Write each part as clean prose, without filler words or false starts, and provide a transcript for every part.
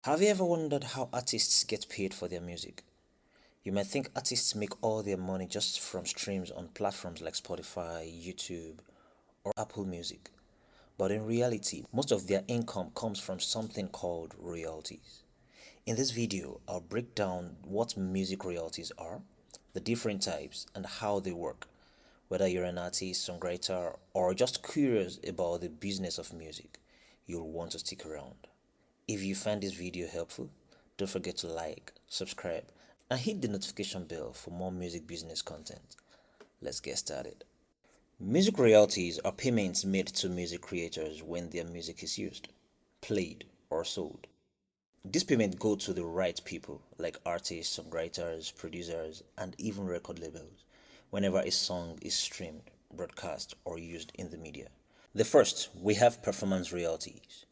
Have you ever wondered how artists get paid for their music? You might think artists make all their money just from streams on platforms like Spotify, YouTube, or Apple Music. But in reality, most of their income comes from something called royalties. In this video, I'll break down what music royalties are, the different types, and how they work. Whether you're an artist, songwriter, or just curious about the business of music, you'll want to stick around. If you find this video helpful, don't forget to like, subscribe, and hit the notification bell for more music business content. Let's get started. Music royalties are payments made to music creators when their music is used, played, or sold. This payment go to the right people like artists, songwriters, producers, and even record labels whenever a song is streamed, broadcast, or used in the media. The first, we have performance royalties.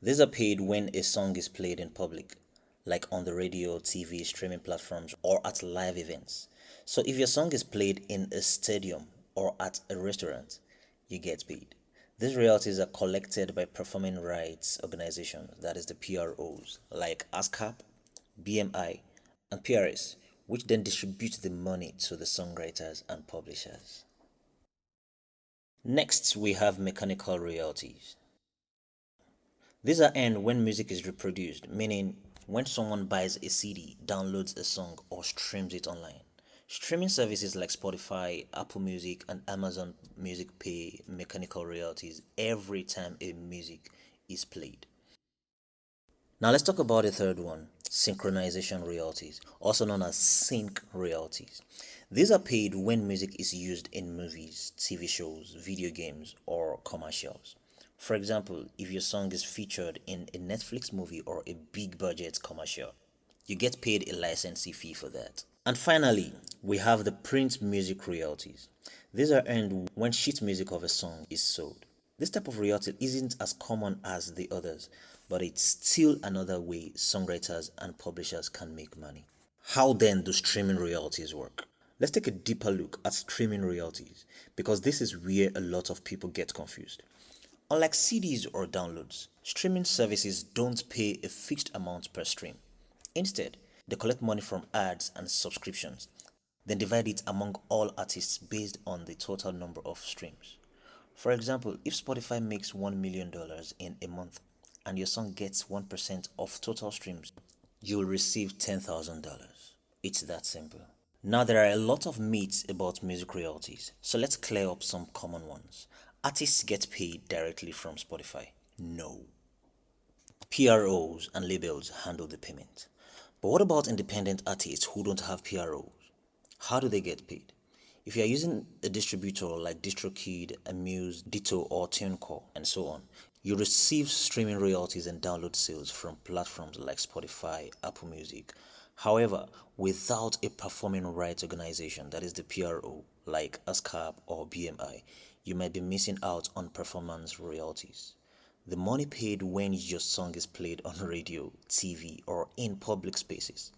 These are paid when a song is played in public, like on the radio, TV, streaming platforms, or at live events. So if your song is played in a stadium or at a restaurant, you get paid. These royalties are collected by performing rights organizations, that is the PROs, like ASCAP, BMI, and PRS, which then distribute the money to the songwriters and publishers. Next, we have mechanical royalties. These are earned when music is reproduced, meaning when someone buys a CD, downloads a song, or streams it online. Streaming services like Spotify, Apple Music, and Amazon Music pay mechanical royalties every time a music is played. Now let's talk about the third one, synchronization royalties, also known as sync royalties. These are paid when music is used in movies, TV shows, video games, or commercials. For example, if your song is featured in a Netflix movie or a big budget commercial, you get paid a licensing fee for that. And finally, we have the print music royalties. These are earned when sheet music of a song is sold. This type of royalty isn't as common as the others, but it's still another way songwriters and publishers can make money. How then do streaming royalties work? Let's take a deeper look at streaming royalties because this is where a lot of people get confused. Unlike CDs or downloads, streaming services don't pay a fixed amount per stream. Instead, they collect money from ads and subscriptions, then divide it among all artists based on the total number of streams. For example, if Spotify makes $1 million in a month and your song gets 1% of total streams, you'll receive $10,000. It's that simple. Now, there are a lot of myths about music royalties, so let's clear up some common ones. Artists get paid directly from Spotify. No. PROs and labels handle the payment. But what about independent artists who don't have PROs? How do they get paid? If you are using a distributor like DistroKid, Amuse, Ditto, or TuneCore, and so on, you receive streaming royalties and download sales from platforms like Spotify, Apple Music. However, without a performing rights organization, that is the PRO, like ASCAP or BMI, you might be missing out on performance royalties. The money paid when your song is played on radio, TV, or in public spaces.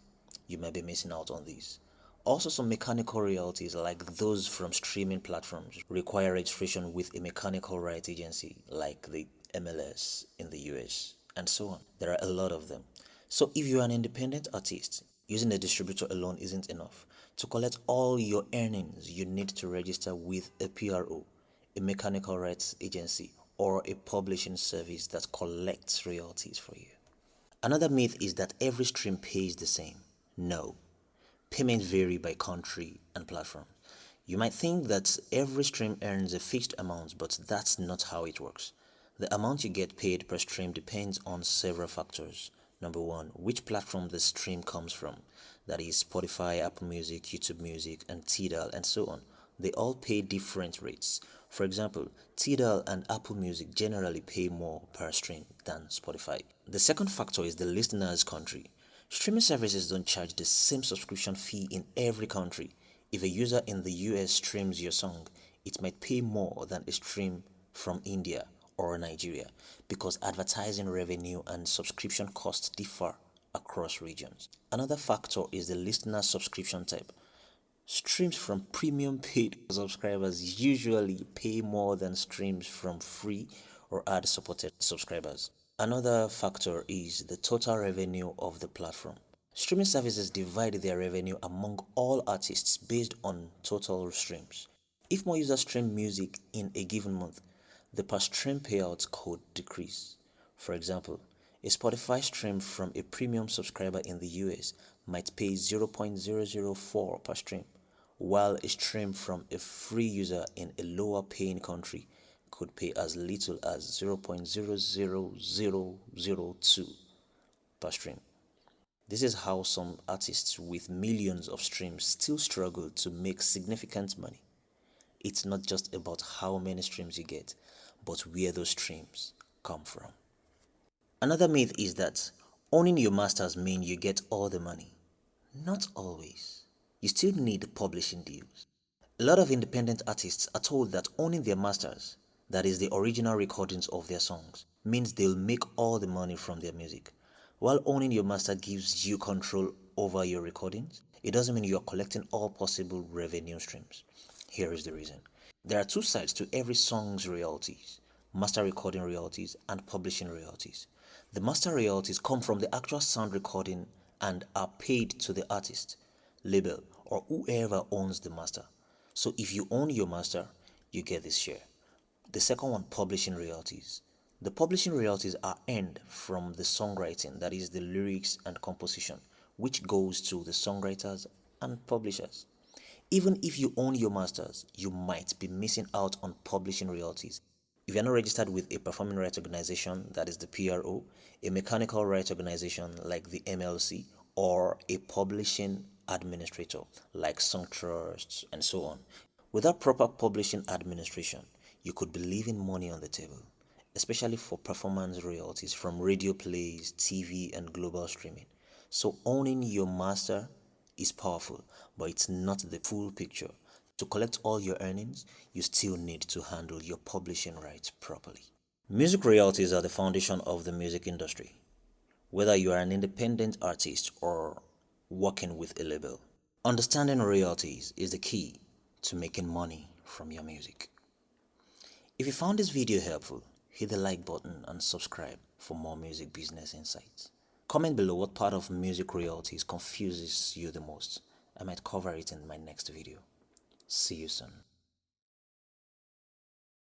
You might be missing out on these. Also, some mechanical royalties like those from streaming platforms require registration with a mechanical rights agency like the MLS in the US, and so on. There are a lot of them. So if you are an independent artist, using a distributor alone isn't enough. To collect all your earnings, you need to register with a PRO, a mechanical rights agency, or a publishing service that collects royalties for you. Another myth is that every stream pays the same. No. Payments vary by country and platform. You might think that every stream earns a fixed amount, but that's not how it works. The amount you get paid per stream depends on several factors. Number one, which platform the stream comes from. That is Spotify, Apple Music, YouTube Music, and Tidal, and so on. They all pay different rates. For example, Tidal and Apple Music generally pay more per stream than Spotify. The second factor is the listener's country. Streaming services don't charge the same subscription fee in every country. If a user in the US streams your song, it might pay more than a stream from India or Nigeria because advertising revenue and subscription costs differ across regions. Another factor is the listener subscription type. Streams from premium paid subscribers usually pay more than streams from free or ad supported subscribers. Another factor is the total revenue of the platform. Streaming services divide their revenue among all artists based on total streams. If more users stream music in a given month, the per stream payouts could decrease. For example, a Spotify stream from a premium subscriber in the US might pay 0.004 per stream, while a stream from a free user in a lower paying country could pay as little as 0.00002 per stream. This is how some artists with millions of streams still struggle to make significant money. It's not just about how many streams you get, but where those streams come from. Another myth is that owning your masters means you get all the money. Not always. You still need publishing deals. A lot of independent artists are told that owning their masters, that is the original recordings of their songs, means they'll make all the money from their music. While owning your master gives you control over your recordings, it doesn't mean you're collecting all possible revenue streams. Here is the reason. There are two sides to every song's royalties: master recording royalties and publishing royalties. The master royalties come from the actual sound recording and are paid to the artist, label, or whoever owns the master. So if you own your master, you get this share. The second one, publishing royalties. The publishing royalties are earned from the songwriting, that is the lyrics and composition, which goes to the songwriters and publishers. Even if you own your masters, you might be missing out on publishing royalties. If you're not registered with a performing rights organization, that is the PRO, a mechanical rights organization like the MLC, or a publishing administrator like Song Trusts and so on. Without proper publishing administration, you could be leaving money on the table, especially for performance royalties from radio plays, TV, and global streaming. So owning your master is powerful, but it's not the full picture. To collect all your earnings, you still need to handle your publishing rights properly. Music royalties are the foundation of the music industry, whether you are an independent artist or working with a label. Understanding royalties is the key to making money from your music. If you found this video helpful, hit the like button and subscribe for more music business insights. Comment below what part of music royalties confuses you the most. I might cover it in my next video. See you soon.